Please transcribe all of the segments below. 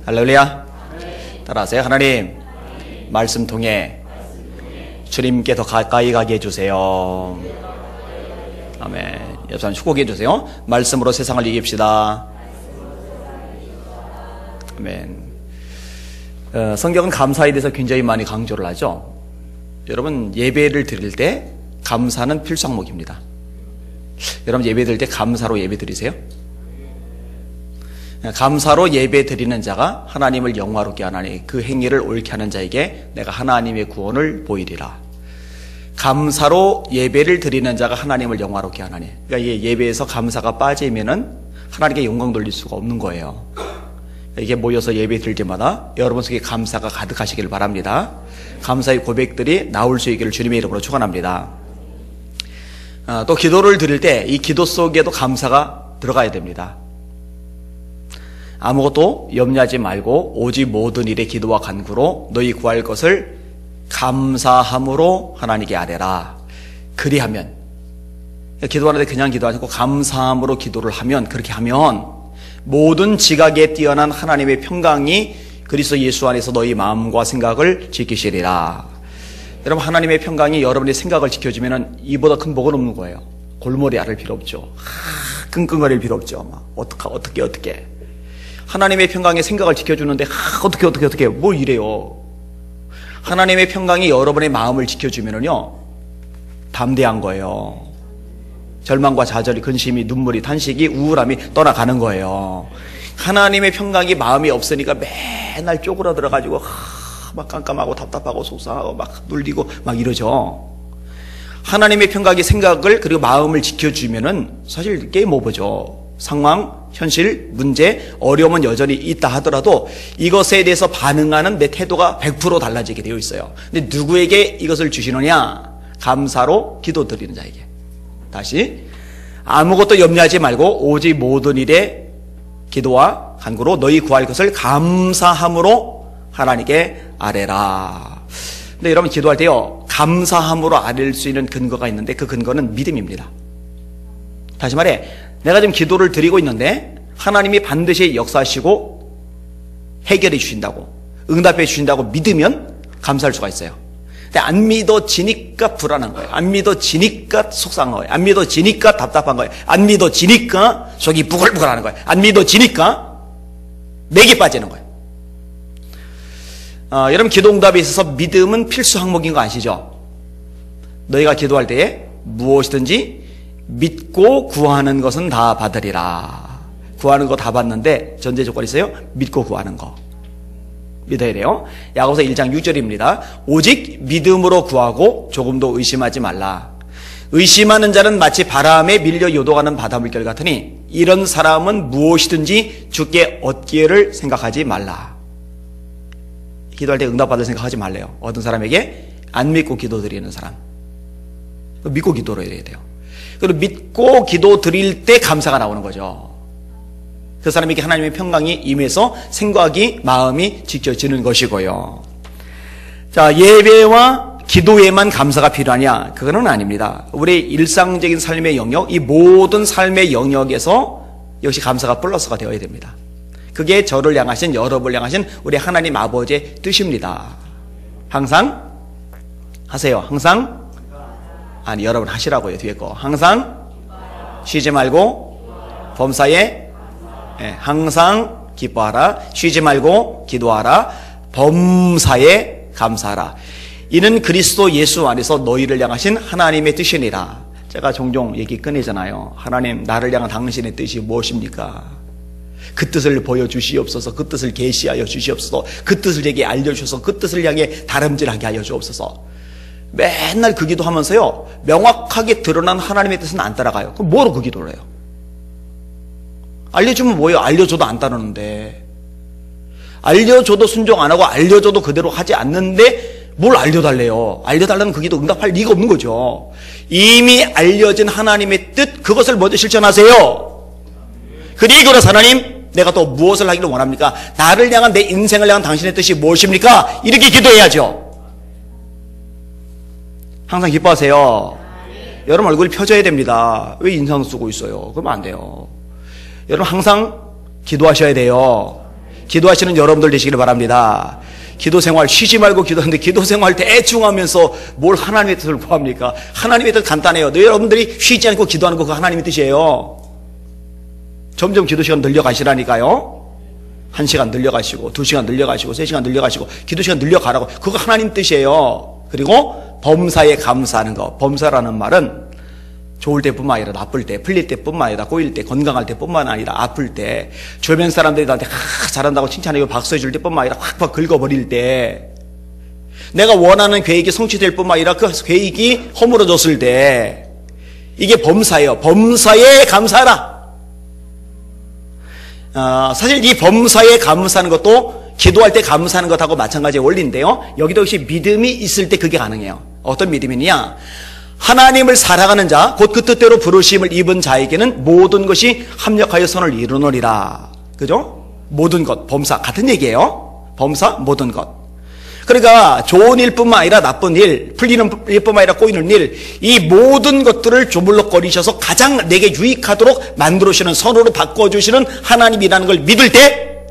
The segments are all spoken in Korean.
할렐루야. 따라하세요. 하나님, 말씀 통해 주님께 더 가까이 가게 해주세요. 아멘. 옆 사람 축복해 주세요. 말씀으로 세상을 이깁시다. 아멘. 성경은 감사에 대해서 굉장히 많이 강조를 하죠. 여러분, 예배를 드릴 때 감사는 필수 항목입니다. 여러분, 예배 드릴 때 감사로 예배 드리세요? 감사로 예배 드리는 자가 하나님을 영화롭게 하나니 그 행위를 옳게 하는 자에게 내가 하나님의 구원을 보이리라. 감사로 예배를 드리는 자가 하나님을 영화롭게 하나니, 그러니까 예배에서 감사가 빠지면은 하나님께 영광 돌릴 수가 없는 거예요. 이게 모여서 예배 드릴 때마다 여러분 속에 감사가 가득하시길 바랍니다. 감사의 고백들이 나올 수 있기를 주님의 이름으로 축원합니다. 또 기도를 드릴 때 이 기도 속에도 감사가 들어가야 됩니다. 아무것도 염려하지 말고 오직 모든 일에 기도와 간구로 너희 구할 것을 감사함으로 하나님께 아뢰라. 그리하면, 기도하는데 그냥 기도하지 않고 감사함으로 기도를 하면, 그렇게 하면 모든 지각에 뛰어난 하나님의 평강이 그리스도 예수 안에서 너희 마음과 생각을 지키시리라. 여러분, 하나님의 평강이 여러분의 생각을 지켜주면 이보다 큰 복은 없는 거예요. 골머리 앓을 필요 없죠. 끙끙거릴 필요 없죠. 막 어떻게 하나님의 평강이 생각을 지켜주는데 어떻게 뭘 이래요. 하나님의 평강이 여러분의 마음을 지켜주면은요, 담대한 거예요. 절망과 좌절이, 근심이, 눈물이, 탄식이, 우울함이 떠나가는 거예요. 하나님의 평강이 마음이 없으니까 맨날 쪼그라들어가지고 막 깜깜하고 답답하고 속상하고 막 눌리고 막 이러죠. 하나님의 평강이 생각을 그리고 마음을 지켜주면은 사실 게임 오버죠. 상황, 현실, 문제, 어려움은 여전히 있다 하더라도 이것에 대해서 반응하는 내 태도가 100% 달라지게 되어 있어요. 근데 누구에게 이것을 주시느냐? 감사로 기도드리는 자에게. 다시, 아무것도 염려하지 말고 오직 모든 일에 기도와 간구로 너희 구할 것을 감사함으로 하나님께 아뢰라. 근데 여러분, 기도할 때요, 감사함으로 아뢰일 수 있는 근거가 있는데 그 근거는 믿음입니다. 다시 말해, 내가 지금 기도를 드리고 있는데 하나님이 반드시 역사하시고 해결해 주신다고, 응답해 주신다고 믿으면 감사할 수가 있어요. 근데 안 믿어지니까 불안한 거예요. 안 믿어지니까 속상한 거예요. 안 믿어지니까 답답한 거예요. 안 믿어지니까 속이 부글부글하는 거예요. 안 믿어지니까 맥이 빠지는 거예요. 여러분, 기도 응답에 있어서 믿음은 필수 항목인 거 아시죠? 너희가 기도할 때에 무엇이든지 믿고 구하는 것은 다 받으리라. 구하는 거 다 받는데 전제 조건이 있어요. 믿고 구하는 거 믿어야 돼요. 야고보서 1장 6절입니다. 오직 믿음으로 구하고 조금도 의심하지 말라. 의심하는 자는 마치 바람에 밀려 요동하는 바닷물결 같으니 이런 사람은 무엇이든지 주께 얻기를 생각하지 말라. 기도할 때 응답받을 생각하지 말래요. 어떤 사람에게? 안 믿고 기도드리는 사람. 믿고 기도를 해야 돼요. 그리고 믿고 기도 드릴 때 감사가 나오는 거죠. 그 사람에게 하나님의 평강이 임해서 생각이, 마음이 지켜지는 것이고요. 자, 예배와 기도에만 감사가 필요하냐? 그거는 아닙니다. 우리 일상적인 삶의 영역, 이 모든 삶의 영역에서 역시 감사가 플러스가 되어야 됩니다. 그게 저를 향하신, 여러분을 향하신 우리 하나님 아버지의 뜻입니다. 항상 하세요. 항상, 아니, 여러분 하시라고요. 뒤에 거. 항상 쉬지 말고 범사에, 항상 기뻐하라. 쉬지 말고 기도하라. 범사에 감사하라. 이는 그리스도 예수 안에서 너희를 향하신 하나님의 뜻이니라. 제가 종종 얘기 꺼내잖아요. 하나님, 나를 향한 당신의 뜻이 무엇입니까? 그 뜻을 보여주시옵소서. 그 뜻을 계시하여 주시옵소서. 그 뜻을 제게 알려주셔서 그 뜻을 향해 다름질하게 하여 주옵소서. 맨날 그 기도하면서요, 명확하게 드러난 하나님의 뜻은 안 따라가요. 그럼 뭐로 그 기도를 해요? 알려주면 뭐예요? 알려줘도 안 따르는데, 알려줘도 순종 안 하고 알려줘도 그대로 하지 않는데 뭘 알려달래요? 알려달라는 그 기도 응답할 리가 없는 거죠. 이미 알려진 하나님의 뜻, 그것을 먼저 실천하세요. 그리고서 하나님, 내가 또 무엇을 하기를 원합니까? 나를 향한, 내 인생을 향한 당신의 뜻이 무엇입니까? 이렇게 기도해야죠. 항상 기뻐하세요. 여러분 얼굴이 펴져야 됩니다. 왜 인상 쓰고 있어요? 그러면 안 돼요. 여러분 항상 기도하셔야 돼요. 기도하시는 여러분들 되시기를 바랍니다. 기도 생활 쉬지 말고 기도하는데 기도 생활 대충 하면서 뭘 하나님의 뜻을 구합니까? 하나님의 뜻 간단해요. 여러분들이 쉬지 않고 기도하는 거 그거 하나님의 뜻이에요. 점점 기도 시간 늘려가시라니까요. 1시간 늘려가시고 2시간 늘려가시고 3시간 늘려가시고 기도 시간 늘려가라고. 그거 하나님 뜻이에요. 그리고 범사에 감사하는 거. 범사라는 말은 좋을 때뿐만 아니라 나쁠 때, 풀릴 때뿐만 아니라 꼬일 때, 건강할 때뿐만 아니라 아플 때, 주변 사람들이 나한테 잘한다고 칭찬해주고 박수해 줄 때뿐만 아니라 확 긁어버릴 때, 내가 원하는 계획이 성취될 뿐만 아니라 그 계획이 허물어졌을 때, 이게 범사예요. 범사에 감사하라. 사실 이 범사에 감사하는 것도 기도할 때 감사하는 것하고 마찬가지의 원리인데요. 여기도 역시 믿음이 있을 때 그게 가능해요. 어떤 믿음이냐? 하나님을 사랑하는 자, 곧 그 뜻대로 부르심을 입은 자에게는 모든 것이 합력하여 선을 이루노리라. 그죠? 모든 것, 범사 같은 얘기예요. 범사, 모든 것. 그러니까 좋은 일뿐만 아니라 나쁜 일, 풀리는 일뿐만 아니라 꼬이는 일, 이 모든 것들을 조물럭거리셔서 가장 내게 유익하도록 만들어주시는, 선으로 바꿔주시는 하나님이라는 걸 믿을 때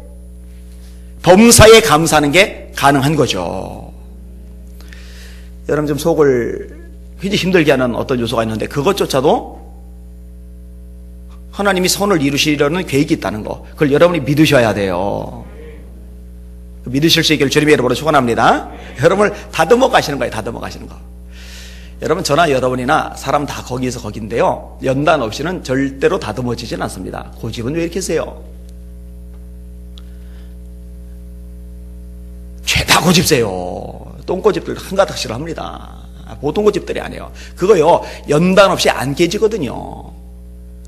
범사에 감사하는 게 가능한 거죠. 여러분 좀 속을 굉장히 힘들게 하는 어떤 요소가 있는데 그것조차도 하나님이 선을 이루시려는 계획이 있다는 거, 그걸 여러분이 믿으셔야 돼요. 믿으실 수 있기를 주님의 이름으로 축원합니다. 여러분을 다듬어 가시는 거예요. 다듬어 가시는 거. 여러분 저나 여러분이나 사람 다 거기에서 거긴데요, 연단 없이는 절대로 다듬어지진 않습니다. 고집은 왜 이렇게 세요? 죄다 고집 세요. 똥고집들 한가닥씩 합니다. 보통 고집들이 아니에요. 그거요 연단 없이 안 깨지거든요.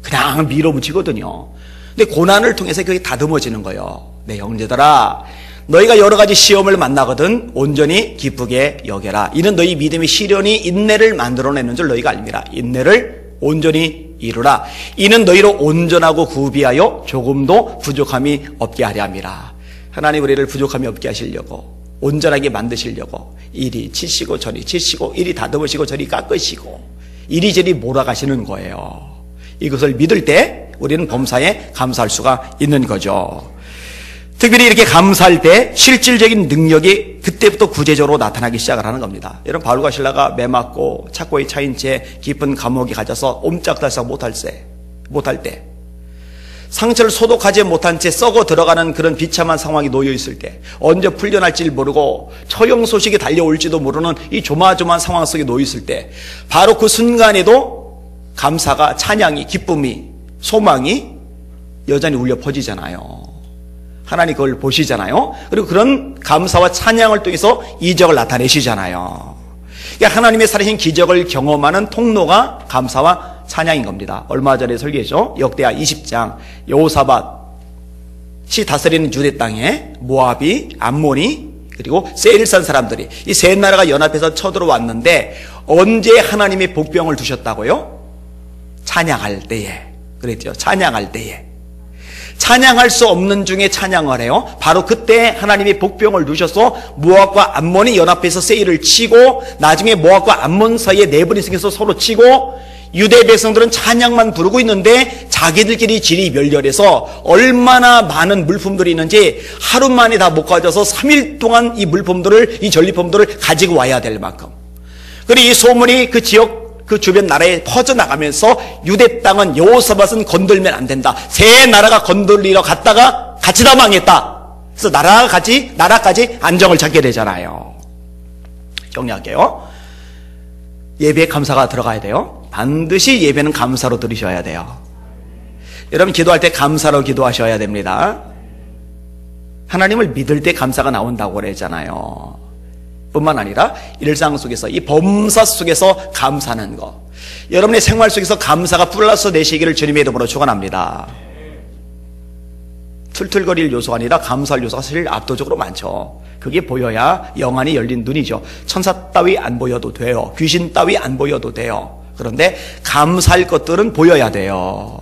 그냥 밀어붙이거든요. 근데 고난을 통해서 그게 다듬어지는 거예요. 내 형제들아, 너희가 여러 가지 시험을 만나거든 온전히 기쁘게 여겨라. 이는 너희 믿음의 시련이 인내를 만들어내는 줄 너희가 알미라. 인내를 온전히 이루라. 이는 너희로 온전하고 구비하여 조금도 부족함이 없게 하려 함이라. 하나님 우리를 부족함이 없게 하시려고, 온전하게 만드시려고 이리 치시고 저리 치시고, 이리 다듬으시고 저리 깎으시고 이리저리 몰아가시는 거예요. 이것을 믿을 때 우리는 범사에 감사할 수가 있는 거죠. 특별히 이렇게 감사할 때 실질적인 능력이 그때부터 구체적으로 나타나기 시작을 하는 겁니다. 여러분 바울과 실라가 매맞고 착고에 차인 채 깊은 감옥에 갇혀서 옴짝달싹 못할 때, 상처를 소독하지 못한 채 썩어 들어가는 그런 비참한 상황이 놓여 있을 때, 언제 풀려날지 모르고 처형 소식이 달려올지도 모르는 이 조마조마한 상황 속에 놓여 있을 때, 바로 그 순간에도 감사가, 찬양이, 기쁨이, 소망이 여전히 울려 퍼지잖아요. 하나님 그걸 보시잖아요. 그리고 그런 감사와 찬양을 통해서 이적을 나타내시잖아요. 그러니까 하나님의 살아신 기적을 경험하는 통로가 감사와 찬양인 겁니다. 얼마 전에 설계했죠. 역대하 20장 여호사밧이 다스리는 유대 땅에 모압이, 암몬이, 그리고 세일산 사람들이 이 세 나라가 연합해서 쳐들어왔는데 언제 하나님의 복병을 두셨다고요? 찬양할 때에. 그랬죠. 찬양할 때에. 찬양할 수 없는 중에 찬양을 해요. 바로 그때 하나님이 복병을 두셔서 모압과 암몬이 연합해서 세일을 치고, 나중에 모압과 암몬 사이에 내분이 생겨서 서로 치고, 유대 백성들은 찬양만 부르고 있는데 자기들끼리 질이 멸렬해서 얼마나 많은 물품들이 있는지 하루 만에 다 못 가져서 3일 동안 이 물품들을, 이 전리품들을 가지고 와야 될 만큼. 그리고 이 소문이 그 지역, 그 주변 나라에 퍼져나가면서 유대 땅은 여호사밧은 건들면 안 된다. 세 나라가 건들리러 갔다가 같이 다 망했다. 그래서 나라까지 안정을 찾게 되잖아요. 정리할게요. 예배에 감사가 들어가야 돼요. 반드시 예배는 감사로 드리셔야 돼요. 여러분 기도할 때 감사로 기도하셔야 됩니다. 하나님을 믿을 때 감사가 나온다고 그랬잖아요. 뿐만 아니라 일상 속에서, 이 범사 속에서 감사하는 것, 여러분의 생활 속에서 감사가 플러스 되시기를 주님의 이름으로 축원합니다. 툴툴거릴 요소가 아니라 감사할 요소가 사실 압도적으로 많죠. 그게 보여야 영안이 열린 눈이죠. 천사 따위 안 보여도 돼요. 귀신 따위 안 보여도 돼요. 그런데 감사할 것들은 보여야 돼요.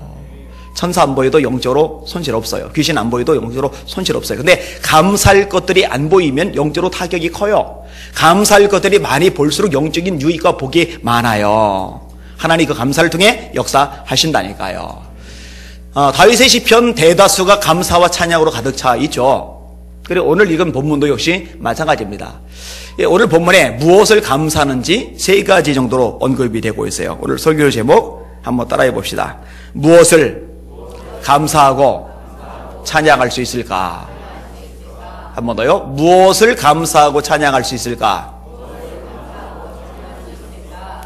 천사 안 보여도 영적으로 손실 없어요. 귀신 안 보여도 영적으로 손실 없어요. 근데 감사할 것들이 안 보이면 영적으로 타격이 커요. 감사할 것들이 많이 볼수록 영적인 유익과 복이 많아요. 하나님 그 감사를 통해 역사하신다니까요. 다윗의 시편 대다수가 감사와 찬양으로 가득 차 있죠. 그리고 오늘 읽은 본문도 역시 마찬가지입니다. 오늘 본문에 무엇을 감사하는지 세 가지 정도로 언급이 되고 있어요. 오늘 설교 제목 한번 따라해 봅시다. 무엇을 감사하고 찬양할 수 있을까? 한 번 더요. 무엇을 감사하고 찬양할 수 있을까?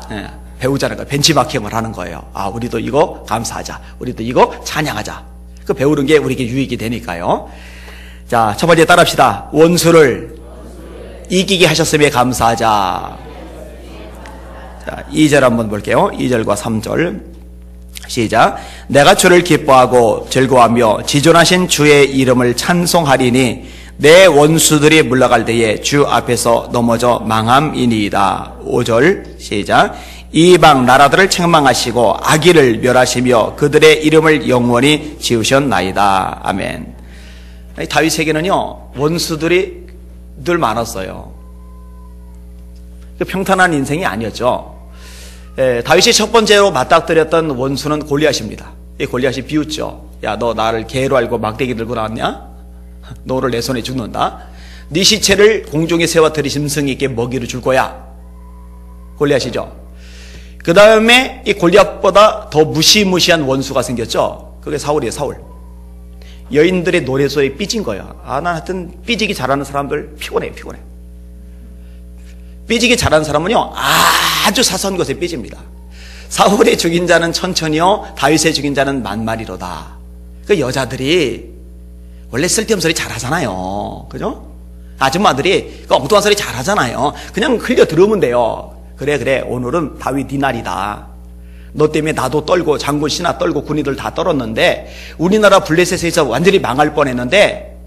네, 배우자니까 벤치마킹을 하는 거예요. 아, 우리도 이거 감사하자. 우리도 이거 찬양하자. 그 배우는 게 우리에게 유익이 되니까요. 자, 첫 번째 따라합시다. 원수를 이기게 하셨음에 감사하자. 자, 2절 한번 볼게요. 2절과 3절. 시작. 내가 주를 기뻐하고 즐거워하며 지존하신 주의 이름을 찬송하리니 내 원수들이 물러갈 때에 주 앞에서 넘어져 망함이니이다. 5절. 시작. 이방 나라들을 책망하시고 악의를 멸하시며 그들의 이름을 영원히 지으셨나이다. 아멘. 다윗에게는요, 원수들이 늘 많았어요. 평탄한 인생이 아니었죠. 다윗이 첫 번째로 맞닥뜨렸던 원수는 골리앗입니다. 이 골리앗이 비웃죠. 야, 너 나를 개로 알고 막대기 들고 나왔냐? 너를 내 손에 죽는다. 네 시체를 공중에 세워뜨리 짐승 있게 먹이를 줄 거야. 골리앗이죠. 그 다음에 이 골리앗보다 더 무시무시한 원수가 생겼죠. 그게 사울이에요. 사울. 여인들의 노래소에 삐진 거야. 아, 난 하여튼 삐지기 잘하는 사람들 피곤해. 삐지기 잘하는 사람은요, 아주 사소한 것에 삐집니다. 사울의 죽인 자는 천천히요, 다윗의 죽인 자는 만마리로다. 그 여자들이 원래 쓸데없는 소리 잘하잖아요. 그죠? 아줌마들이 그 엉뚱한 소리 잘하잖아요. 그냥 흘려 들으면 돼요. 그래, 오늘은 다윗 네 날이다. 너 때문에 나도 떨고 장군 신하 떨고 군인들 다 떨었는데 우리나라 블레셋에서 완전히 망할 뻔했는데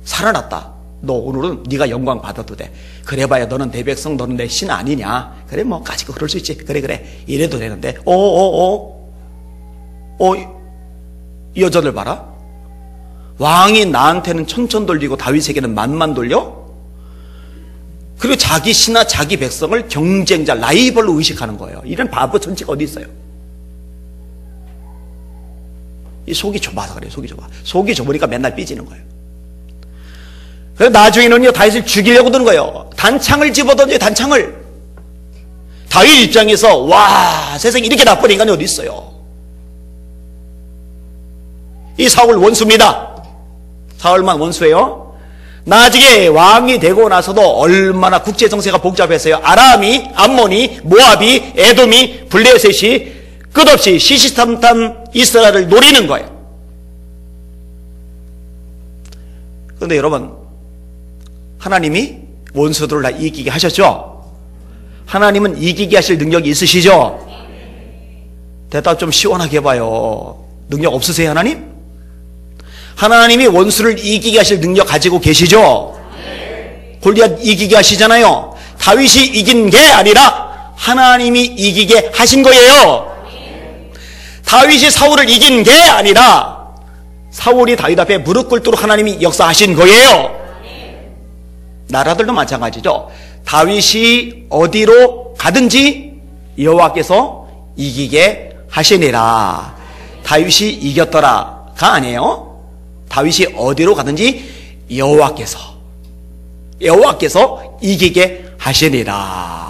살아났다. 너 오늘은 네가 영광 받아도 돼. 그래봐야 너는 내 백성, 너는 내 신 아니냐. 그래, 뭐 가지고 그럴 수 있지. 그래 이래도 되는데 이 여자들 봐라. 왕이 나한테는 천천 돌리고 다윗에게는 만만 돌려? 그리고 자기 신하 자기 백성을 경쟁자 라이벌로 의식하는 거예요. 이런 바보 천치가 어디 있어요? 이 속이 좁아서 그래요. 속이 좁으니까 맨날 삐지는 거예요. 그래서 나중에는요, 다윗을 죽이려고 드는 거예요. 단창을 집어던져요. 단창을. 다윗 입장에서 와, 세상에 이렇게 나쁜 인간이 어디 있어요? 이 사울 원수입니다. 사울만 원수예요. 나중에 왕이 되고 나서도 얼마나 국제 정세가 복잡했어요. 아람이, 암몬이, 모압이, 에돔이, 블레셋이 끝없이 시시탐탐 이스라엘을 노리는 거예요. 그런데 여러분, 하나님이 원수들을 다 이기게 하셨죠? 하나님은 이기게 하실 능력이 있으시죠? 대답 좀 시원하게 해봐요. 능력 없으세요, 하나님? 하나님이 원수를 이기게 하실 능력 가지고 계시죠? 골리앗 이기게 하시잖아요. 다윗이 이긴 게 아니라 하나님이 이기게 하신 거예요. 다윗이 사울을 이긴 게 아니라 사울이 다윗 앞에 무릎 꿇도록 하나님이 역사하신 거예요. 나라들도 마찬가지죠. 다윗이 어디로 가든지 여호와께서 이기게 하시니라. 다윗이 이겼더라가 아니에요. 다윗이 어디로 가든지 여호와께서 이기게 하시니라.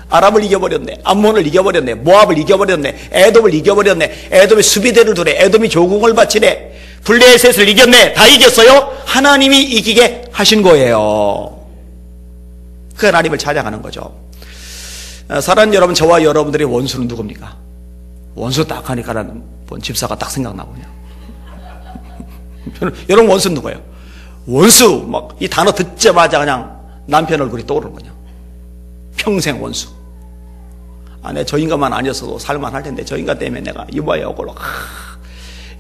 아람을 이겨버렸네. 암몬을 이겨버렸네. 모압을 이겨버렸네. 에돔을 이겨버렸네. 에돔이 수비대를 두네. 에돔이 조공을 바치네. 블레셋을 이겼네. 다 이겼어요. 하나님이 이기게 하신 거예요. 그 하나님을 찬양하는 거죠. 사랑하는 여러분, 저와 여러분들의 원수는 누굽니까? 원수 딱 하니까 나는 집사가 딱 생각나거든요. 여러분 원수는 누구예요? 원수 막 이 단어 듣자마자 그냥 남편 얼굴이 떠오르는군요. 평생 원수. 내 저 인간만 아니었어도 살만할 텐데 저 인간 때문에 내가 이봐야 오걸로.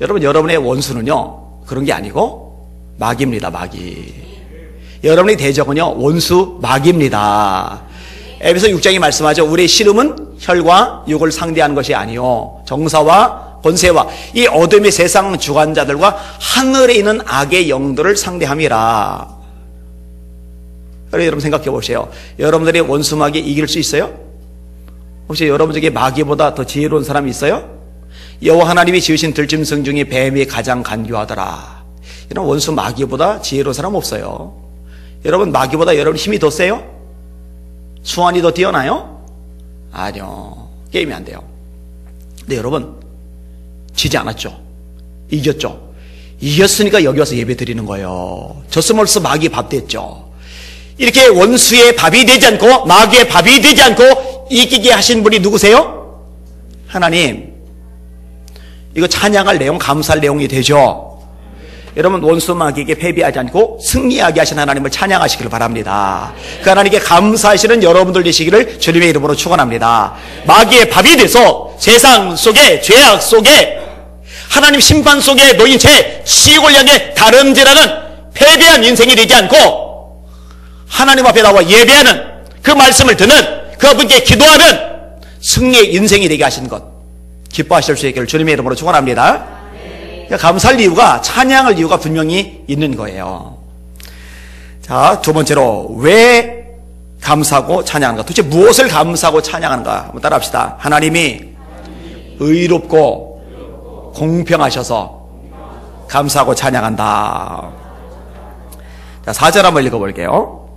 여러분, 여러분의 원수는요 그런 게 아니고 마귀입니다. 마귀. 여러분의 대적은요 원수 마귀입니다. 에베소 6장이 말씀하죠. 우리의 씨름은 혈과 육을 상대하는 것이 아니요 정사와 권세와 이 어둠의 세상 주관자들과 하늘에 있는 악의 영들을 상대함이라. 여러분 생각해 보세요. 여러분들의 원수 마귀 이길 수 있어요? 혹시 여러분 중에 마귀보다 더 지혜로운 사람이 있어요? 여호와 하나님이 지으신 들짐승 중에 뱀이 가장 간교하더라. 이런 원수 마귀보다 지혜로운 사람 없어요. 여러분, 마귀보다 여러분 힘이 더 세요? 수완이 더 뛰어나요? 아니요. 게임이 안 돼요. 근데 여러분, 지지 않았죠? 이겼죠? 이겼으니까 여기 와서 예배 드리는 거예요. 졌음으로써 마귀 밥 됐죠. 이렇게 원수의 밥이 되지 않고 마귀의 밥이 되지 않고 이기게 하신 분이 누구세요? 하나님. 이거 찬양할 내용, 감사할 내용이 되죠. 여러분, 원수 마귀에게 패배하지 않고 승리하게 하신 하나님을 찬양하시기를 바랍니다. 그 하나님께 감사하시는 여러분들 되시기를 주님의 이름으로 축원합니다. 마귀의 밥이 돼서 세상 속에, 죄악 속에, 하나님 심판 속에 놓인 채 지옥을 향해 다름질하는 패배한 인생이 되지 않고 하나님 앞에 나와 예배하는, 그 말씀을 듣는, 그분께 기도하는 승리의 인생이 되게 하신 것 기뻐하실 수 있기를 주님의 이름으로 축원합니다. 감사할 이유가, 찬양할 이유가 분명히 있는 거예요. 자, 두 번째로 왜 감사하고 찬양하는가? 도대체 무엇을 감사하고 찬양하는가? 한번 따라합시다. 하나님이 의롭고 공평하셔서 감사하고 찬양한다. 자, 4절 한번 읽어볼게요.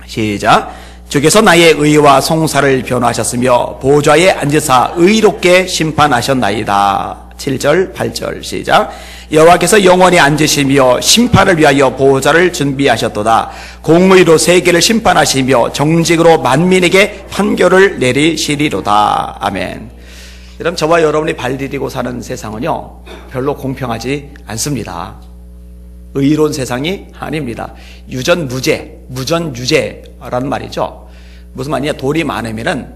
시작. 주께서 나의 의와 송사를 변호하셨으며 보좌에 앉으사 의롭게 심판하셨나이다. 7절 8절 시작. 여호와께서 영원히 앉으시며 심판을 위하여 보호자를 준비하셨도다. 공의로 세계를 심판하시며 정직으로 만민에게 판결을 내리시리로다. 아멘. 여러분, 저와 여러분이 발디디고 사는 세상은요 별로 공평하지 않습니다. 의로운 세상이 아닙니다. 유전무죄, 무전유죄라는 말이죠. 무슨 말이냐? 돈이 많으면은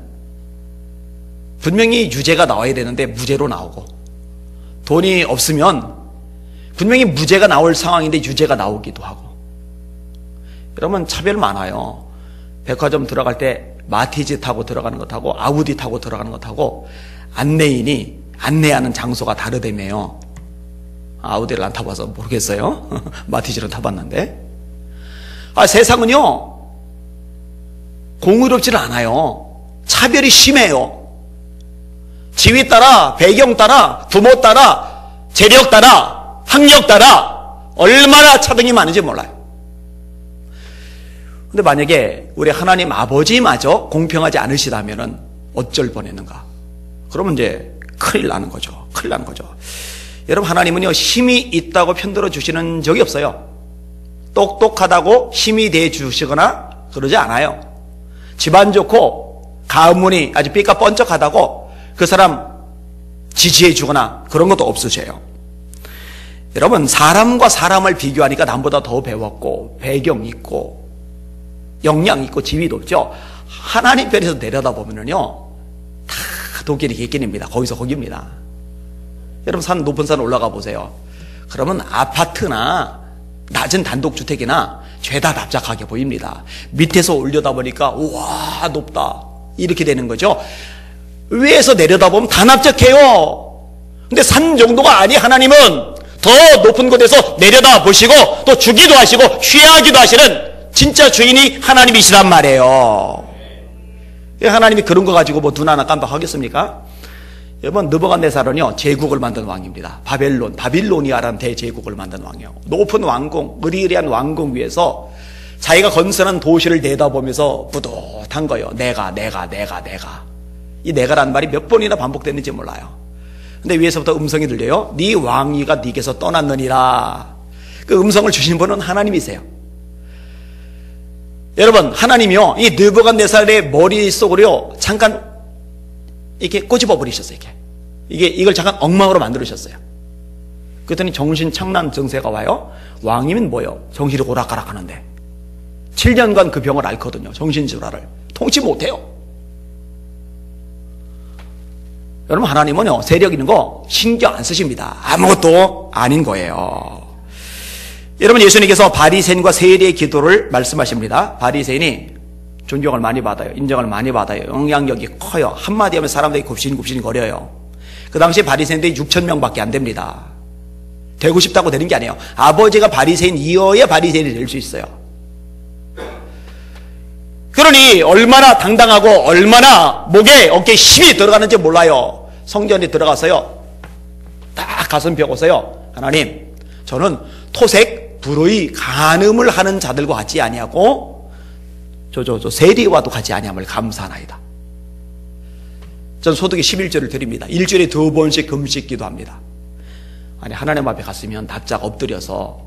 분명히 유죄가 나와야 되는데 무죄로 나오고, 돈이 없으면 분명히 무죄가 나올 상황인데 유죄가 나오기도 하고. 여러분, 차별 많아요. 백화점 들어갈 때 마티즈 타고 들어가는 것하고 아우디 타고 들어가는 것하고 안내인이 안내하는 장소가 다르다며요. 아우디를 안 타봐서 모르겠어요. 마티즈는 타봤는데. 세상은요 공의롭지는 않아요. 차별이 심해요. 지위 따라, 배경 따라, 부모 따라, 재력 따라, 학력 따라 얼마나 차등이 많은지 몰라요. 근데 만약에 우리 하나님 아버지마저 공평하지 않으시다면은 어쩔 뻔했는가? 그러면 이제 큰일 나는 거죠. 큰일 나는 거죠. 여러분, 하나님은요 힘이 있다고 편들어 주시는 적이 없어요. 똑똑하다고 힘이 돼 주시거나 그러지 않아요. 집안 좋고 가문이 아주 삐까 번쩍하다고 그 사람 지지해 주거나 그런 것도 없으세요. 여러분, 사람과 사람을 비교하니까 남보다 더 배웠고 배경 있고 역량 있고 지위도 없죠. 하나님 편에서 내려다보면요 다 도끼리 개끼입니다. 거기서 거기입니다. 여러분, 산 높은 산 올라가 보세요. 그러면 아파트나 낮은 단독주택이나 죄다 납작하게 보입니다. 밑에서 올려다보니까 우와 높다 이렇게 되는 거죠. 위에서 내려다보면 다 납작해요. 근데 산 정도가 아니, 하나님은 더 높은 곳에서 내려다보시고 또 주기도 하시고 취하기도 하시는 진짜 주인이 하나님이시란 말이에요. 하나님이 그런 거 가지고 뭐 눈 하나 깜빡하겠습니까? 여러분, 느부갓네살은요 제국을 만든 왕입니다. 바빌로니아라는 대제국을 만든 왕이에요. 높은 왕궁, 으리으리한 왕궁 위에서 자기가 건설한 도시를 내다보면서 뿌듯한 거예요. 내가. 이 내가라는 말이 몇 번이나 반복됐는지 몰라요. 근데 위에서부터 음성이 들려요. 네 왕위가 네게서 떠났느니라. 그 음성을 주신 분은 하나님이세요. 여러분, 하나님이요 이 느부갓네살의 머릿속으로요 잠깐 이렇게 꼬집어 버리셨어요. 이걸 잠깐 엉망으로 만들으셨어요. 그랬더니 정신착란 증세가 와요. 왕이면 뭐예요? 정신이 오락가락 하는데 7년간 그 병을 앓거든요. 정신질환을 통치 못해요. 여러분, 하나님은요 세력 있는 거 신경 안 쓰십니다. 아무것도 아닌 거예요. 여러분, 예수님께서 바리새인과 세리의 기도를 말씀하십니다. 바리새인이 존경을 많이 받아요. 인정을 많이 받아요. 영향력이 커요. 한마디 하면 사람들이 굽신굽신 거려요. 그 당시에 바리새인들이 6,000명밖에 안 됩니다. 되고 싶다고 되는 게 아니에요. 아버지가 바리새인이어야 바리새인이 될 수 있어요. 그러니 얼마나 당당하고 얼마나 목에 어깨에 힘이 들어가는지 몰라요. 성전에 들어가서요 딱 가슴 펴고서요, 하나님 저는 토색 불의 간음을 하는 자들과 같지 아니하고 세리와도 같지 아니함을 감사하나이다. 전 소득의 11조를 드립니다. 일주일에 2번씩 금식 기도합니다. 아니 하나님 앞에 갔으면 납작 엎드려서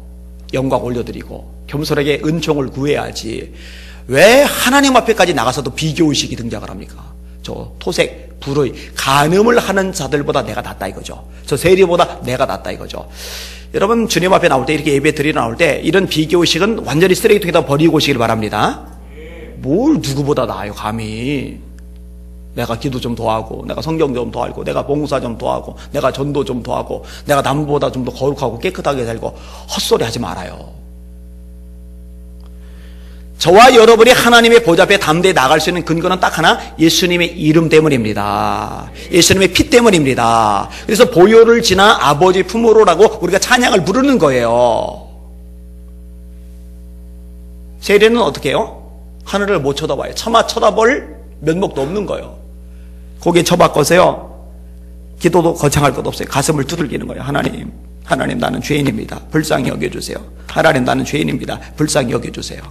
영광 올려드리고 겸손하게 은총을 구해야지 왜 하나님 앞에까지 나가서도 비교의식이 등장을 합니까? 저 토색, 불의, 간음을 하는 자들보다 내가 낫다 이거죠. 저 세리보다 내가 낫다 이거죠. 여러분 주님 앞에 나올 때 이렇게 예배 드리러 나올 때 이런 비교의식은 완전히 쓰레기통에다 버리고 오시길 바랍니다. 뭘 누구보다 나아요 감히. 내가 기도 좀 더 하고 내가 성경 좀 더 알고 내가 봉사 좀 더 하고 내가 전도 좀 더 하고 내가 남보다 좀 더 거룩하고 깨끗하게 살고 헛소리 하지 말아요. 저와 여러분이 하나님의 보좌 앞에 담대히 나갈 수 있는 근거는 딱 하나, 예수님의 이름 때문입니다. 예수님의 피 때문입니다. 그래서 보혈을 지나 아버지 품으로라고 우리가 찬양을 부르는 거예요. 세례는 어떻게 해요? 하늘을 못 쳐다봐요. 차마 쳐다볼 면목도 없는 거예요. 거기에 처박거세요. 기도도 거창할 것 없어요. 가슴을 두들기는 거예요. 하나님 나는 죄인입니다. 불쌍히 여겨주세요. 하나님 나는 죄인입니다. 불쌍히 여겨주세요.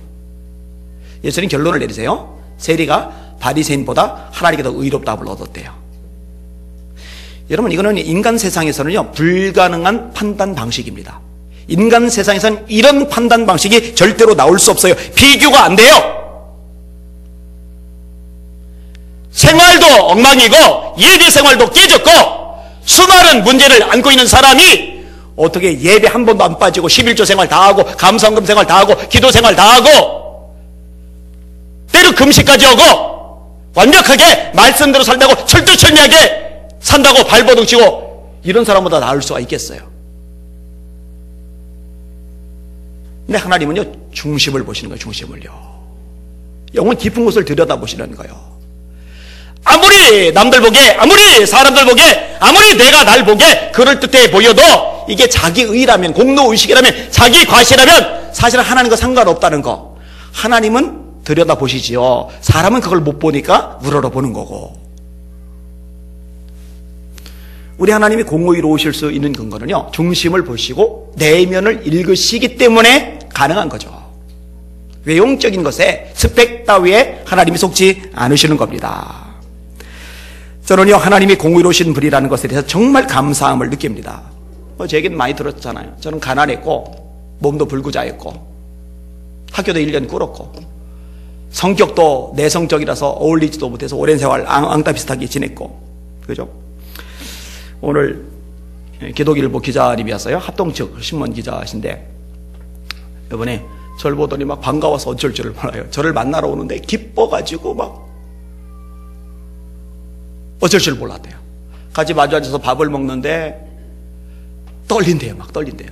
예수님 결론을 내리세요. 세리가 바리새인보다 하나님께 더 의롭다함을 얻었대요. 여러분 이거는 인간 세상에서는요 불가능한 판단 방식입니다. 인간 세상에서는 이런 판단 방식이 절대로 나올 수 없어요. 비교가 안 돼요. 생활도 엉망이고 예배 생활도 깨졌고 수많은 문제를 안고 있는 사람이 어떻게 예배 한 번도 안 빠지고 11조 생활 다 하고 감사헌금 생활 다 하고 기도 생활 다 하고 때로 금식까지 하고 완벽하게 말씀대로 살다고 철두철미하게 산다고 발버둥 치고 이런 사람보다 나을 수가 있겠어요. 근데 하나님은요 중심을 보시는 거예요. 중심을요. 영혼 깊은 곳을 들여다보시는 거예요. 아무리 남들 보기에 아무리 사람들 보기에 아무리 내가 날 보기에 그럴듯해 보여도 이게 자기 의라면 공로의식이라면 자기 과시라면 사실은 하나님과 상관없다는 거. 하나님은 들여다보시지요. 사람은 그걸 못 보니까 우러러보는 거고. 우리 하나님이 공의로우실 수 있는 근거는요 중심을 보시고 내면을 읽으시기 때문에 가능한 거죠. 외형적인 것에 스펙 따위에 하나님이 속지 않으시는 겁니다. 저는요 하나님이 공의로우신 분이라는 것에 대해서 정말 감사함을 느낍니다. 제 얘기는 많이 들었잖아요. 저는 가난했고 몸도 불구자였고 학교도 1년 꿇었고 성격도 내성적이라서 어울리지도 못해서 오랜 세월 앙따 비슷하게 지냈고 그죠? 오늘 기독일보 기자님이었어요. 합동 측 신문 기자신데 이번에 저를 보더니 막 반가워서 어쩔 줄을 몰라요. 저를 만나러 오는데 기뻐가지고 막 어쩔 줄 몰랐대요. 같이 마주 앉아서 밥을 먹는데 떨린대요. 막 떨린대요.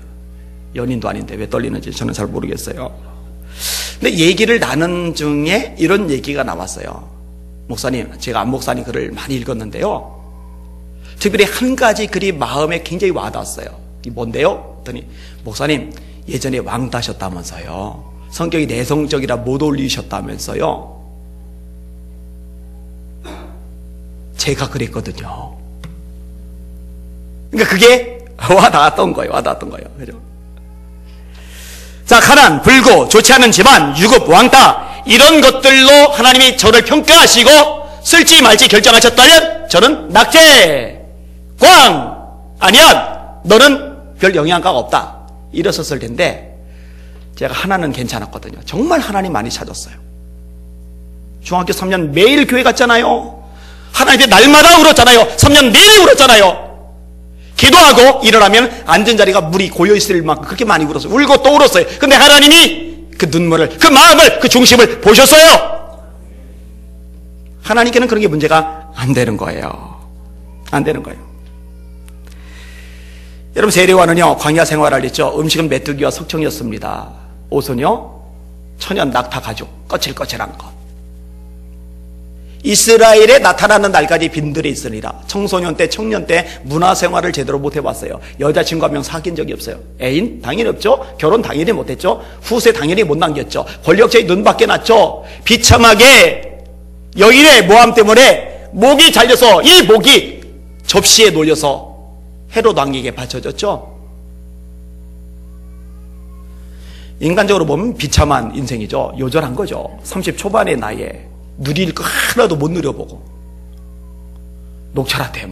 연인도 아닌데 왜 떨리는지 저는 잘 모르겠어요. 근데 얘기를 나눈 중에 이런 얘기가 나왔어요. 목사님, 제가 안 목사님 글을 많이 읽었는데요. 특별히 한 가지 글이 마음에 굉장히 와닿았어요. 이 뭔데요? 그랬더니 목사님 예전에 왕따셨다면서요. 성격이 내성적이라 못 어울리셨다면서요. 제가 그랬거든요. 그러니까 그게 와닿았던 거예요. 그죠? 자, 가난, 불고, 좋지 않은 집안, 유급, 왕따 이런 것들로 하나님이 저를 평가하시고 쓸지 말지 결정하셨다면 저는 낙제, 광, 아니야 너는 별 영향가가 없다 이랬었을 텐데 제가 하나는 괜찮았거든요. 정말 하나님 많이 찾았어요. 중학교 3년 매일 교회 갔잖아요. 하나님께 날마다 울었잖아요. 3년 내내 울었잖아요. 기도하고 일어나면 앉은 자리가 물이 고여있을 만큼 그렇게 많이 울었어요. 울고 또 울었어요. 근데 하나님이 그 눈물을, 그 마음을, 그 중심을 보셨어요. 하나님께는 그런 게 문제가 안 되는 거예요. 안 되는 거예요. 여러분 세례와는요 광야 생활을 했죠. 음식은 메뚜기와 석청이었습니다. 옷은요 천연 낙타 가죽 거칠거칠한 것. 이스라엘에 나타나는 날까지 빈들이 있으니라. 청소년 때 청년 때 문화생활을 제대로 못 해봤어요. 여자친구 한 명 사귄 적이 없어요. 애인 당연히 없죠. 결혼 당연히 못했죠. 후세 당연히 못 남겼죠. 권력자의 눈밖에 났죠. 비참하게 여인의 모함 때문에 목이 잘려서 이 목이 접시에 놀려서 헤롯 왕에게 바쳐졌죠. 인간적으로 보면 비참한 인생이죠. 요절한 거죠. 30 초반의 나이에 누릴 거 하나도 못 누려보고 녹차라떼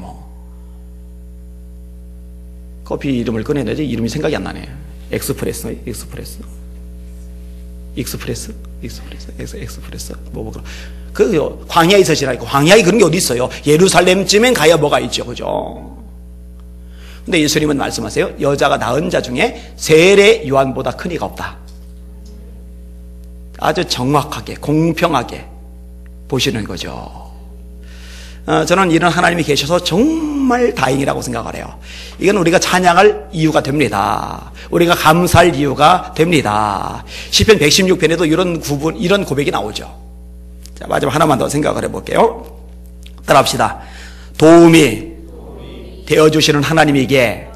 커피 이름을 꺼내내지 이름이 생각이 안 나네. 엑스프레소 그 광야에 있으시라니까. 광야에 그런 게 어디 있어요? 예루살렘쯤엔 가야 뭐가 있죠, 그죠? 근데 예수님은 말씀하세요. 여자가 낳은 자 중에 세례 요한보다 큰 이가 없다. 아주 정확하게 공평하게 보시는 거죠. 저는 이런 하나님이 계셔서 정말 다행이라고 생각을 해요. 이건 우리가 찬양할 이유가 됩니다. 우리가 감사할 이유가 됩니다. 시편 116편에도 이런 고백이 나오죠. 자, 마지막 하나만 더 생각을 해볼게요. 따라합시다. 도움이 되어주시는 하나님에게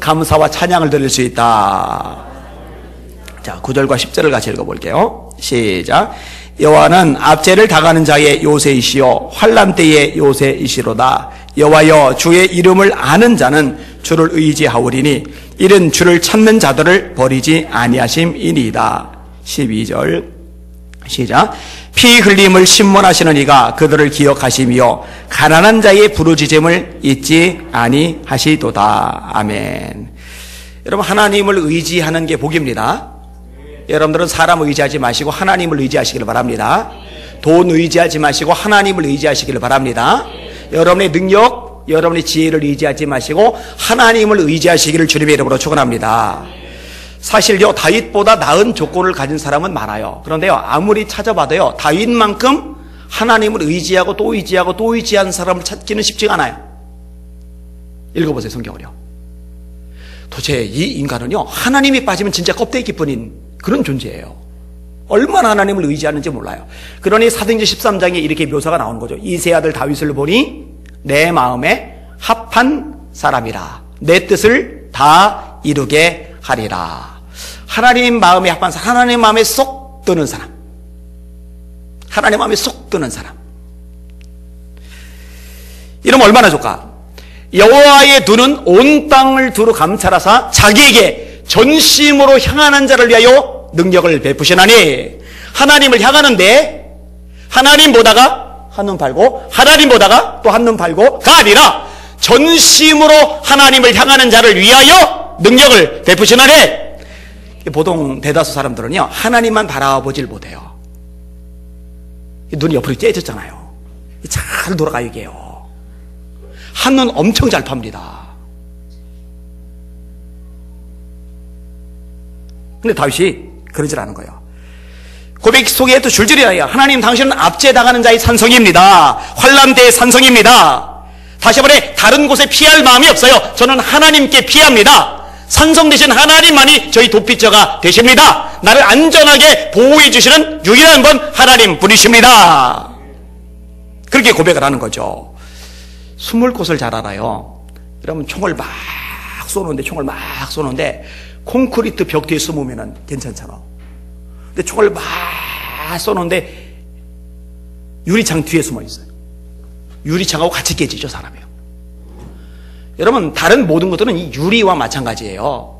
감사와 찬양을 드릴 수 있다. 자, 9절과 10절을 같이 읽어볼게요. 시작. 여호와는 압제를 당하는 자의 요새이시요 환난 때의 요새이시로다. 여호와여, 주의 이름을 아는 자는 주를 의지하오리니 이는 주를 찾는 자들을 버리지 아니하심이니이다. 12절 시작. 피 흘림을 신문하시는 이가 그들을 기억하시며 가난한 자의 부르짖음을 잊지 아니하시도다. 아멘. 여러분, 하나님을 의지하는 게 복입니다. 여러분들은 사람 의지하지 마시고 하나님을 의지하시길 바랍니다. 돈 의지하지 마시고 하나님을 의지하시길 바랍니다. 여러분의 능력, 여러분의 지혜를 의지하지 마시고 하나님을 의지하시기를 주님의 이름으로 축원합니다. 사실요, 다윗보다 나은 조건을 가진 사람은 많아요. 그런데요, 아무리 찾아봐도요, 다윗만큼 하나님을 의지하고 또 의지하고 또 의지하는 사람을 찾기는 쉽지가 않아요. 읽어보세요, 성경을요. 도대체 이 인간은요, 하나님이 빠지면 진짜 껍데기뿐인 그런 존재예요. 얼마나 하나님을 의지하는지 몰라요. 그러니 사도행전 13장에 이렇게 묘사가 나오는 거죠. 이세 아들 다윗을 보니 내 마음에 합한 사람이라. 내 뜻을 다 이루게 하리라. 하나님 마음에 합한 사람, 하나님 마음에 쏙 드는 사람, 하나님 마음에 쏙 드는 사람. 이러면 얼마나 좋을까? 여호와의 눈은 온 땅을 두루 감찰하사 자기에게 전심으로 향하는 자를 위하여 능력을 베푸시나니. 하나님을 향하는데 하나님 보다가 한눈 팔고 하나님 보다가 또 한눈 팔고가 아니라 전심으로 하나님을 향하는 자를 위하여 능력을 베푸시나니. 보통 대다수 사람들은요, 하나님만 바라보질 못해요. 눈이 옆으로 째졌잖아요. 잘 돌아가요, 이게요. 한눈 엄청 잘 팝니다. 근데 다윗이 그러질 않은 거예요. 고백 속에 또 줄줄이 나요. 하나님, 당신은 압제당하는 자의 산성입니다. 환난 때의 산성입니다. 다시 한번 다른 곳에 피할 마음이 없어요. 저는 하나님께 피합니다. 산성 대신 하나님만이 저희 도피처가 되십니다. 나를 안전하게 보호해 주시는 유일한 분 하나님 분이십니다. 그렇게 고백을 하는 거죠. 숨을 곳을 잘 알아요. 여러분, 총을 막 쏘는데 콘크리트 벽 뒤에 숨으면 괜찮잖아. 근데 총을 막 쏘는데 유리창 뒤에 숨어 있어요. 유리창하고 같이 깨지죠, 사람이요. 여러분, 다른 모든 것들은 이 유리와 마찬가지예요.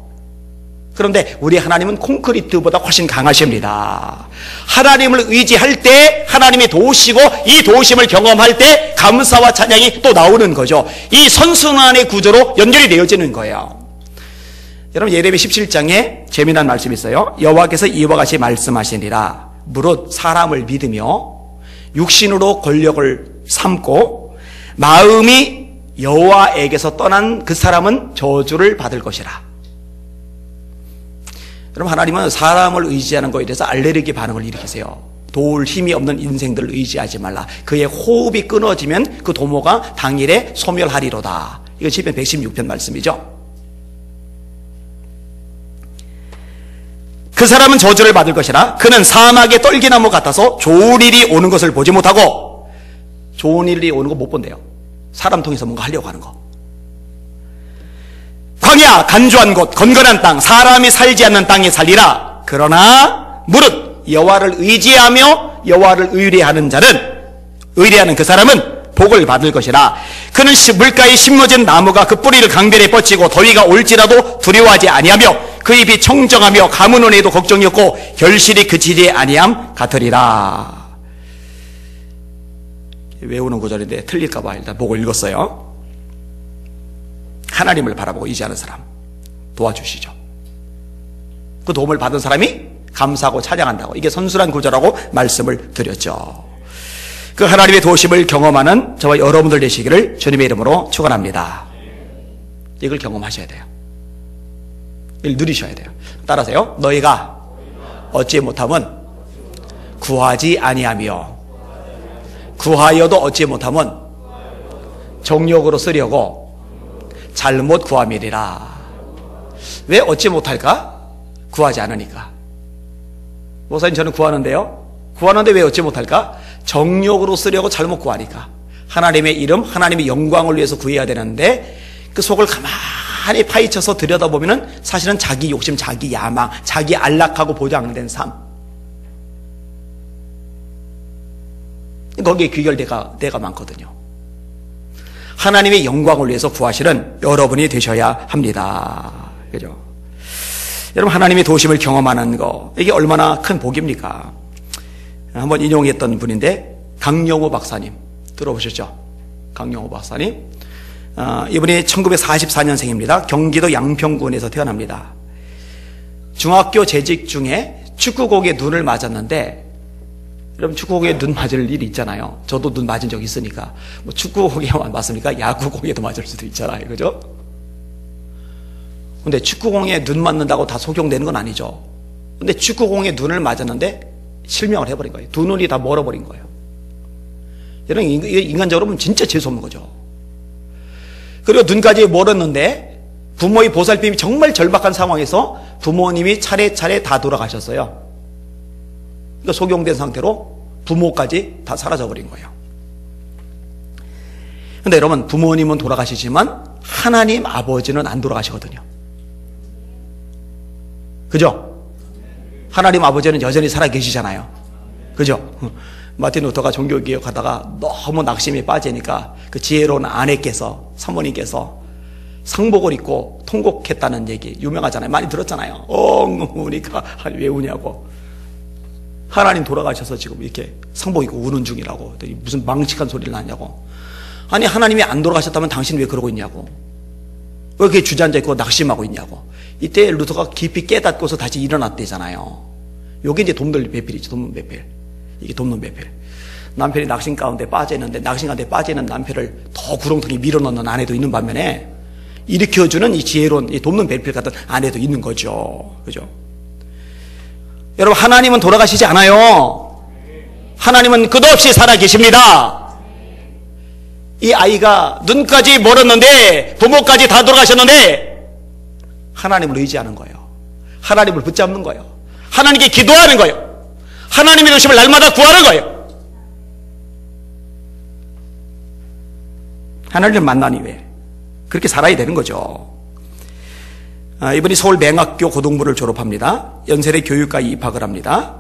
그런데 우리 하나님은 콘크리트보다 훨씬 강하십니다. 하나님을 의지할 때 하나님이 도우시고 이 도우심을 경험할 때 감사와 찬양이 또 나오는 거죠. 이 선순환의 구조로 연결이 되어지는 거예요. 여러분, 예레미야 17장에 재미난 말씀이 있어요. 여호와께서 이와 같이 말씀하시니라. 무릇 사람을 믿으며 육신으로 권력을 삼고 마음이 여호와에게서 떠난 그 사람은 저주를 받을 것이라. 여러분, 하나님은 사람을 의지하는 것에 대해서 알레르기 반응을 일으키세요. 도울 힘이 없는 인생들을 의지하지 말라. 그의 호흡이 끊어지면 그 도모가 당일에 소멸하리로다. 이거 시편 116편 말씀이죠. 그 사람은 저주를 받을 것이라. 그는 사막의 떨기나무 같아서 좋은 일이 오는 것을 보지 못하고. 좋은 일이 오는 거 못 본대요. 사람 통해서 뭔가 하려고 하는 거. 광야, 간주한 곳, 건건한 땅, 사람이 살지 않는 땅에 살리라. 그러나 무릇 여호와를 의지하며 여호와를 의뢰하는 자는, 의뢰하는 그 사람은 복을 받을 것이라. 그는 물가에 심어진 나무가 그 뿌리를 강변에 뻗치고 더위가 올지라도 두려워하지 아니하며 그 잎이 청정하며 가뭄 은혜도 걱정이 없고 결실이 그치지 아니함 같으리라. 외우는 구절인데 틀릴까봐 일단 보고 읽었어요. 하나님을 바라보고 의지하는 사람 도와주시죠. 그 도움을 받은 사람이 감사하고 찬양한다고, 이게 선순환 구절하고 말씀을 드렸죠. 그 하나님의 도우심을 경험하는 저와 여러분들 되시기를 주님의 이름으로 축원합니다. 이걸 경험하셔야 돼요. 이걸 누리셔야 돼요. 따라서요. 너희가 얻지 못하면 구하지 아니하며 구하여도 얻지 못하면 정욕으로 쓰려고 잘못 구함이리라. 왜 얻지 못할까? 구하지 않으니까. 목사님 저는 구하는데요. 구하는데 왜 얻지 못할까? 정욕으로 쓰려고 잘못 구하니까. 하나님의 이름, 하나님의 영광을 위해서 구해야 되는데 그 속을 가만히 파헤쳐서 들여다보면은 사실은 자기 욕심, 자기 야망, 자기 안락하고 보장된 삶, 거기에 귀결대가 많거든요. 하나님의 영광을 위해서 구하시는 여러분이 되셔야 합니다. 그죠? 여러분, 하나님의 도우심을 경험하는 거, 이게 얼마나 큰 복입니까? 한번 인용했던 분인데 강영호 박사님 들어보셨죠? 강영호 박사님, 이분이 1944년생입니다. 경기도 양평군에서 태어납니다. 중학교 재직 중에 축구공에 눈을 맞았는데, 여러분 축구공에 눈 맞을 일이 있잖아요. 저도 눈 맞은 적 있으니까. 뭐 축구공에만 맞습니까? 야구공에도 맞을 수도 있잖아요. 그죠? 근데 축구공에 눈 맞는다고 다 속용되는 건 아니죠. 근데 축구공에 눈을 맞았는데 실명을 해버린 거예요. 두 눈이 다 멀어버린 거예요. 여러분, 인간적으로 보면 진짜 재수없는 거죠. 그리고 눈까지 멀었는데 부모의 보살핌이 정말 절박한 상황에서 부모님이 차례차례 다 돌아가셨어요. 그러니까 속용된 상태로 부모까지 다 사라져버린 거예요. 근데 여러분, 부모님은 돌아가시지만 하나님 아버지는 안 돌아가시거든요. 그죠? 하나님 아버지는 여전히 살아계시잖아요. 그죠? 마틴 루터가 종교개혁하다가 너무 낙심에 빠지니까 그 지혜로운 아내께서, 사모님께서 상복을 입고 통곡했다는 얘기 유명하잖아요. 많이 들었잖아요. 우니까 왜 우냐고. 하나님 돌아가셔서 지금 이렇게 상복 입고 우는 중이라고. 무슨 망측한 소리를 하냐고. 아니, 하나님이 안 돌아가셨다면 당신 왜 그러고 있냐고. 왜 그렇게 주저앉아 있고 낙심하고 있냐고. 이때 루터가 깊이 깨닫고서 다시 일어났대잖아요. 요게 이제 돕는 배필이죠. 돕는 배필. 이게 돕는 배필. 남편이 낙심 가운데 빠져있는데, 낙심 가운데 빠져있는 남편을 더 구렁텅이 밀어넣는 아내도 있는 반면에 일으켜주는 이 지혜로운 이 돕는 배필 같은 아내도 있는 거죠. 그죠? 여러분, 하나님은 돌아가시지 않아요. 하나님은 끝없이 살아계십니다. 이 아이가 눈까지 멀었는데 부모까지 다 돌아가셨는데 하나님을 의지하는 거예요. 하나님을 붙잡는 거예요. 하나님께 기도하는 거예요. 하나님의 도심을 날마다 구하는 거예요. 하나님을 만나니 왜? 그렇게 살아야 되는 거죠. 이분이 서울 맹학교 고등부를 졸업합니다. 연세대 교육과에 입학을 합니다.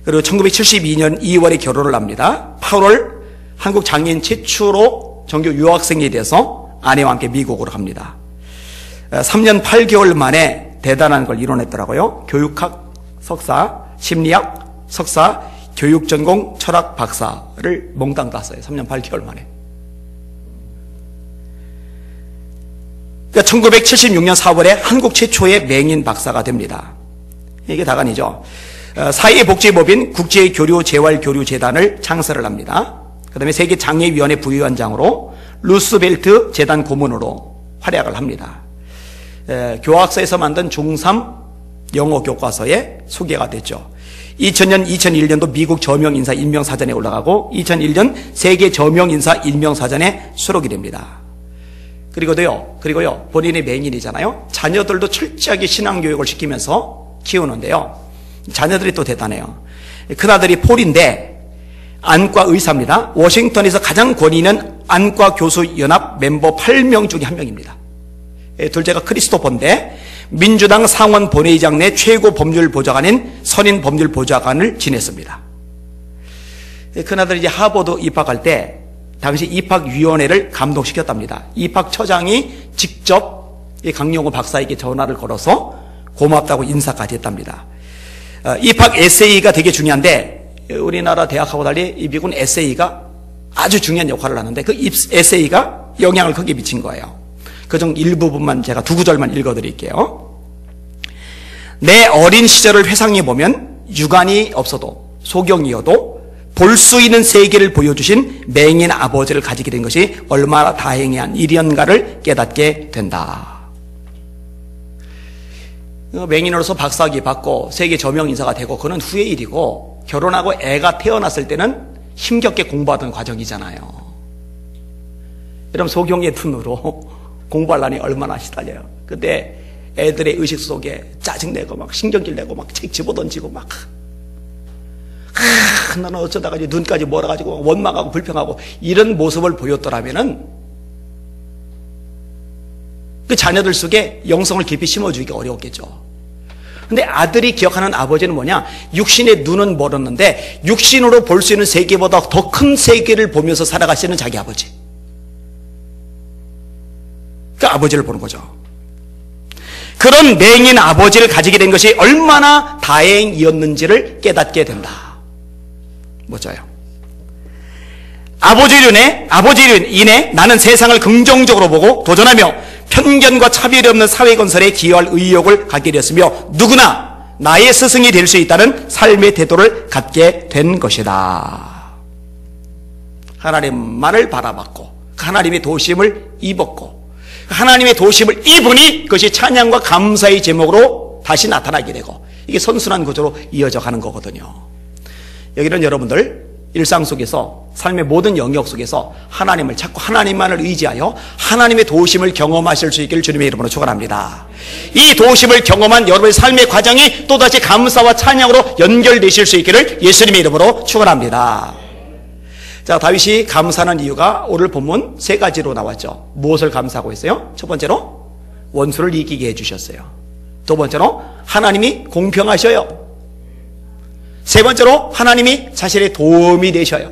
그리고 1972년 2월에 결혼을 합니다. 8월 한국 장애인 최초로 정규 유학생이 돼서 아내와 함께 미국으로 갑니다. 3년 8개월 만에 대단한 걸 이뤄냈더라고요. 교육학 석사, 심리학 석사, 교육전공 철학 박사를 몽땅 땄어요. 3년 8개월 만에. 그러니까 1976년 4월에 한국 최초의 맹인 박사가 됩니다. 이게 다가 아니죠. 사회복지법인 국제교류재활교류재단을 창설을 합니다. 그 다음에 세계장애위원회 부위원장으로 루스벨트 재단 고문으로 활약을 합니다. 교학서에서 만든 중3 영어 교과서에 소개가 됐죠. 2000년, 2001년도 미국 저명인사 인명사전에 올라가고 2001년 세계 저명인사 인명사전에 수록이 됩니다. 그리고요, 본인이 맹인이잖아요. 자녀들도 철저하게 신앙교육을 시키면서 키우는데요. 자녀들이 또 대단해요. 큰아들이 폴인데 안과 의사입니다. 워싱턴에서 가장 권위 있는 안과 교수 연합 멤버 8명 중에 한 명입니다. 둘째가 크리스토퍼인데 민주당 상원 본회의장 내 최고 법률 보좌관인 선임 법률 보좌관을 지냈습니다. 큰아들이 이제 하버드 입학할 때 당시 입학위원회를 감독시켰답니다. 입학처장이 직접 이 강용호 박사에게 전화를 걸어서 고맙다고 인사까지 했답니다. 입학 에세이가 되게 중요한데 우리나라 대학하고 달리 이 미국은 에세이가 아주 중요한 역할을 하는데 그 에세이가 영향을 크게 미친 거예요. 그중 일부분만 제가 두 구절만 읽어드릴게요. 내 어린 시절을 회상해보면 유관이 없어도 소경이어도 볼 수 있는 세계를 보여주신 맹인 아버지를 가지게 된 것이 얼마나 다행한 일이었는가를 깨닫게 된다. 맹인으로서 박사학위 받고 세계 저명 인사가 되고 그건 후의 일이고 결혼하고 애가 태어났을 때는 힘겹게 공부하던 과정이잖아요. 여러분 소경의 눈으로 공부하려니 얼마나 시달려요. 근데 애들의 의식 속에 짜증내고 막 신경질 내고 막 책 집어던지고 막 나는 어쩌다가 눈까지 멀어가지고 원망하고 불평하고 이런 모습을 보였더라면은 그 자녀들 속에 영성을 깊이 심어주기가 어려웠겠죠. 근데 아들이 기억하는 아버지는 뭐냐? 육신의 눈은 멀었는데 육신으로 볼 수 있는 세계보다 더 큰 세계를 보면서 살아가시는 자기 아버지. 그 아버지를 보는 거죠. 그런 맹인 아버지를 가지게 된 것이 얼마나 다행이었는지를 깨닫게 된다. 멋져요. 아버지로 인해 나는 세상을 긍정적으로 보고 도전하며 편견과 차별이 없는 사회 건설에 기여할 의욕을 갖게 되었으며 누구나 나의 스승이 될 수 있다는 삶의 태도를 갖게 된 것이다. 하나님만을 바라봤고 하나님의 도심을 입었고 하나님의 도심을 입으니 그것이 찬양과 감사의 제목으로 다시 나타나게 되고 이게 선순환 구조로 이어져 가는 거거든요. 여기는 여러분들 일상 속에서 삶의 모든 영역 속에서 하나님을 찾고 하나님만을 의지하여 하나님의 도우심을 경험하실 수 있기를 주님의 이름으로 축원합니다. 이 도우심을 경험한 여러분의 삶의 과정이 또다시 감사와 찬양으로 연결되실 수 있기를 예수님의 이름으로 축원합니다. 자, 다윗이 감사하는 이유가 오늘 본문 세 가지로 나왔죠. 무엇을 감사하고 있어요? 첫 번째로 원수를 이기게 해주셨어요. 두 번째로 하나님이 공평하셔요. 세 번째로 하나님이 자신의 도움이 되셔요.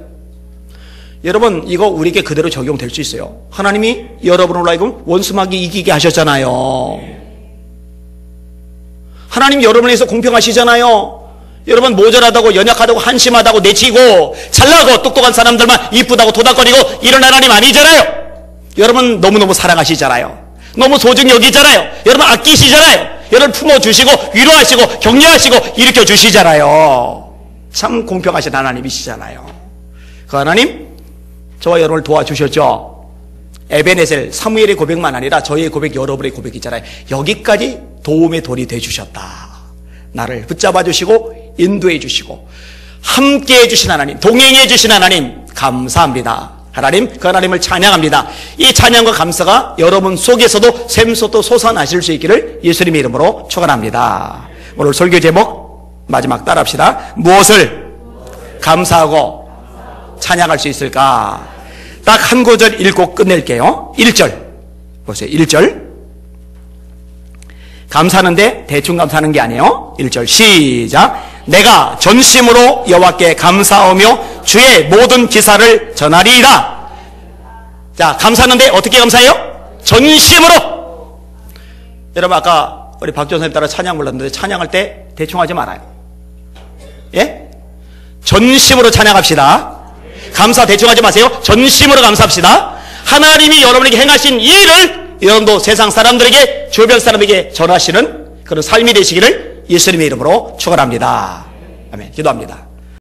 여러분 이거 우리에게 그대로 적용될 수 있어요. 하나님이 여러분을 하여금 원수마귀 이기게 하셨잖아요. 하나님 여러분에서 공평하시잖아요. 여러분 모자라다고 연약하다고 한심하다고 내치고 잘나고 똑똑한 사람들만 이쁘다고 도닥거리고 이런 하나님 아니잖아요. 여러분 너무너무 사랑하시잖아요. 너무 소중히 여기잖아요. 여러분 아끼시잖아요. 여러분 품어주시고 위로하시고 격려하시고 일으켜주시잖아요. 참 공평하신 하나님이시잖아요. 그 하나님 저와 여러분을 도와주셨죠. 에베네셀 사무엘의 고백만 아니라 저희의 고백 여러분의 고백이잖아요. 여기까지 도움의 돌이 되주셨다. 나를 붙잡아 주시고 인도해 주시고 함께해 주신 하나님, 동행해 주신 하나님 감사합니다. 하나님, 그 하나님을 찬양합니다. 이 찬양과 감사가 여러분 속에서도 샘솟도 솟아나실 수 있기를 예수님의 이름으로 축원합니다. 오늘 설교 제목 마지막 따라합시다. 무엇을 감사하고 찬양할 수 있을까? 딱 한 구절 읽고 끝낼게요. 1절 보세요. 1절 감사하는데 대충 감사하는 게 아니에요. 1절 시작. 내가 전심으로 여호와께 감사하며 주의 모든 기사를 전하리이다. 자, 감사하는데 어떻게 감사해요? 전심으로. 여러분 아까 우리 박전 선생님 따라 찬양 불렀는데 찬양할 때 대충 하지 말아요. 예? 전심으로 찬양합시다. 감사 대충 하지 마세요. 전심으로 감사합시다. 하나님이 여러분에게 행하신 일을 여러분도 세상 사람들에게 주변 사람에게 전하시는 그런 삶이 되시기를 예수님의 이름으로 축원합니다. 아멘. 기도합니다.